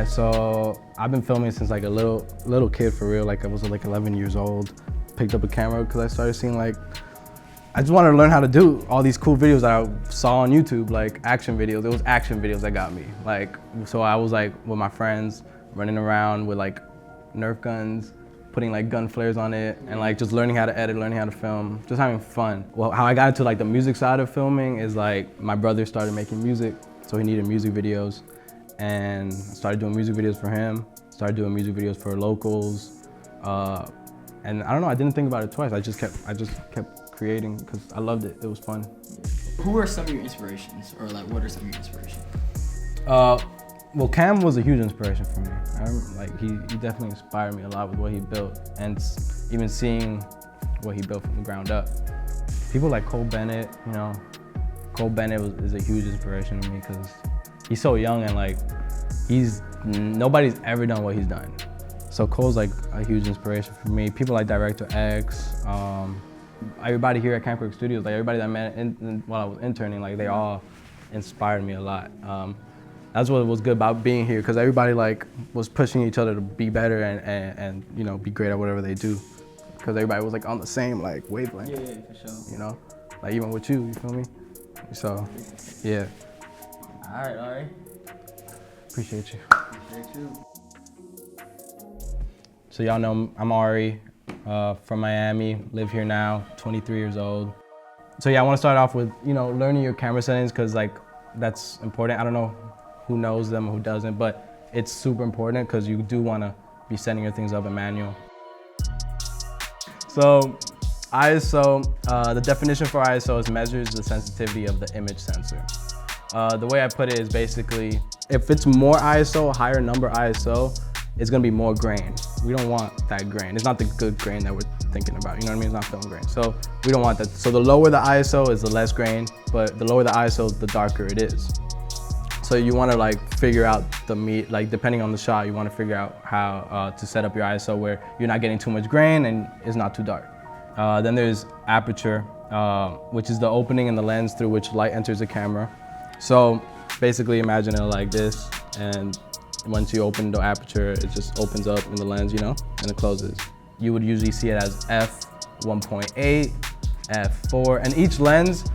So I've been filming since like a little kid for real. Like I was like 11 years old. Picked up a camera because I started seeing like, I just wanted to learn how to do all these cool videos that I saw on YouTube, like action videos. It was action videos that got me. Like, so I was like with my friends running around with like Nerf guns, putting like gun flares on it, and like just learning how to edit, learning how to film, just having fun. Well, how I got into like the music side of filming is like my brother started making music, so he needed music videos, and I started doing music videos for him, started doing music videos for locals, and I don't know, I didn't think about it twice. I just kept creating because I loved it. It was fun. Who are some of your inspirations, or like what are some of your inspirations? Well, Cam was a huge inspiration for me. I remember, like he definitely inspired me a lot with what he built, and even seeing what he built from the ground up. People like Cole Bennett, you know, Cole Bennett is a huge inspiration to me because he's so young and like nobody's ever done what he's done. So Cole's like a huge inspiration for me. People like Director X, everybody here at Kirk Studios, like everybody that I met while I was interning, like they all inspired me a lot. That's what was good about being here, because everybody like was pushing each other to be better and you know, be great at whatever they do, because everybody was like on the same like wavelength. Yeah, for sure. You know, like even with you feel me? So, yeah. All right, Ari. Appreciate you. Appreciate you. So y'all know I'm Ari, from Miami, live here now, 23 years old. So yeah, I want to start off with, you know, learning your camera settings, because like that's important. I don't know who knows them or who doesn't, but it's super important because you do want to be setting your things up in manual. So ISO, the definition for ISO is measures the sensitivity of the image sensor. The way I put it is basically, if it's more ISO, higher number ISO, it's gonna be more grain. We don't want that grain. It's not the good grain that we're thinking about, you know what I mean? It's not film grain. So we don't want that. So the lower the ISO is the less grain, but the lower the ISO, the darker it is. So you wanna like figure out the meat, like depending on the shot, you wanna figure out how to set up your ISO where you're not getting too much grain and it's not too dark. Then there's aperture, which is the opening in the lens through which light enters the camera. So basically imagine it like this, and once you open the aperture, it just opens up in the lens, you know, and it closes. You would usually see it as f1.8, f4, and each lens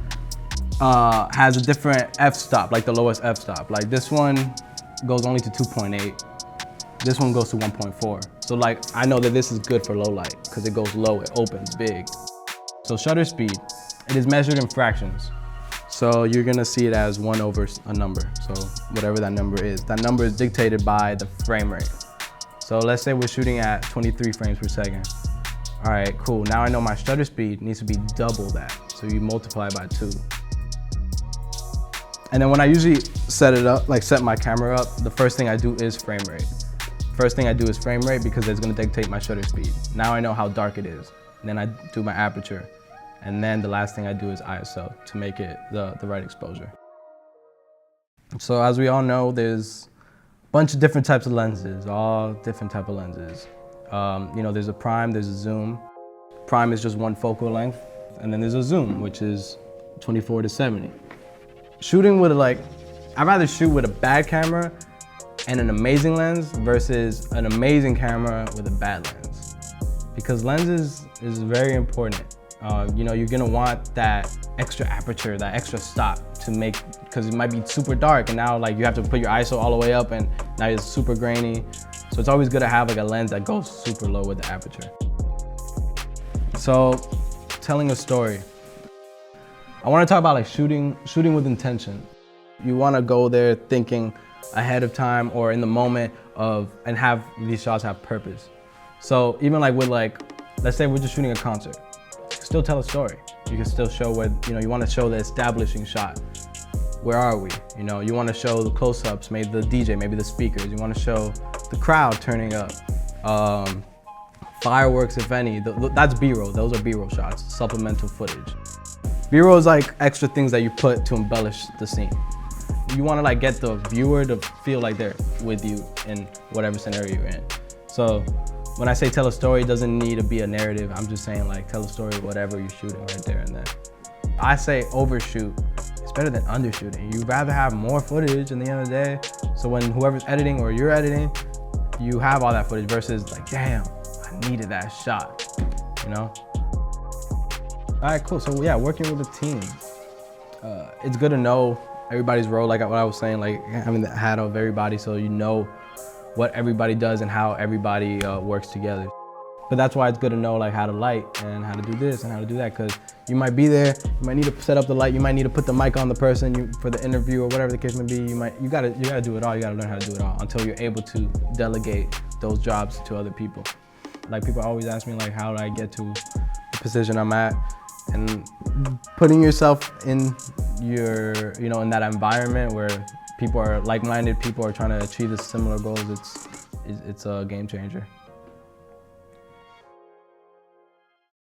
has a different f-stop, like the lowest f-stop. Like this one goes only to 2.8. This one goes to 1.4. So like, I know that this is good for low light because it goes low, it opens big. So shutter speed, it is measured in fractions. So you're gonna see it as 1 over a number. So whatever that number is. That number is dictated by the frame rate. So let's say we're shooting at 23 frames per second. All right, cool. Now I know my shutter speed needs to be double that. So you multiply by 2. And then when I usually set it up, like set my camera up, the first thing I do is frame rate. First thing I do is frame rate because it's gonna dictate my shutter speed. Now I know how dark it is. And then I do my aperture. And then the last thing I do is ISO to make it the right exposure. So as we all know, there's a bunch of different types of lenses, all different type of lenses. You know, there's a prime, there's a zoom. Prime is just one focal length. And then there's a zoom, which is 24 to 70. Shooting with I'd rather shoot with a bad camera and an amazing lens versus an amazing camera with a bad lens. Because lenses is very important. You know, you're gonna want that extra aperture, that extra stop to make, because it might be super dark and now like you have to put your ISO all the way up and now it's super grainy. So it's always good to have like a lens that goes super low with the aperture. So telling a story. I wanna talk about like shooting with intention. You wanna go there thinking ahead of time or in the moment and have these shots have purpose. So even like with let's say we're just shooting a concert. Still tell a story. You can still show what, you know, you want to show the establishing shot. Where are we? You know, you want to show the close-ups, maybe the DJ, maybe the speakers. You want to show the crowd turning up. Fireworks, if any. That's B-roll. Those are B-roll shots, supplemental footage. B-roll is like extra things that you put to embellish the scene. You want to like get the viewer to feel like they're with you in whatever scenario you're in. So when I say tell a story, it doesn't need to be a narrative. I'm just saying like tell a story of whatever you're shooting right there and then. I say overshoot is better than undershooting. You'd rather have more footage in the end of the day. So when whoever's editing or you're editing, you have all that footage versus like, damn, I needed that shot, you know? All right, cool. So yeah, working with a team. It's good to know everybody's role, like what I was saying, like having the hat of everybody so you know what everybody does and how everybody works together. But that's why it's good to know like how to light and how to do this and how to do that, because you might be there, you might need to set up the light, you might need to put the mic on the person for the interview or whatever the case may be. You gotta do it all. You gotta learn how to do it all until you're able to delegate those jobs to other people. Like people always ask me like, how do I get to the position I'm at? And putting yourself in in that environment where people are like-minded, people are trying to achieve the similar goals, it's a game changer.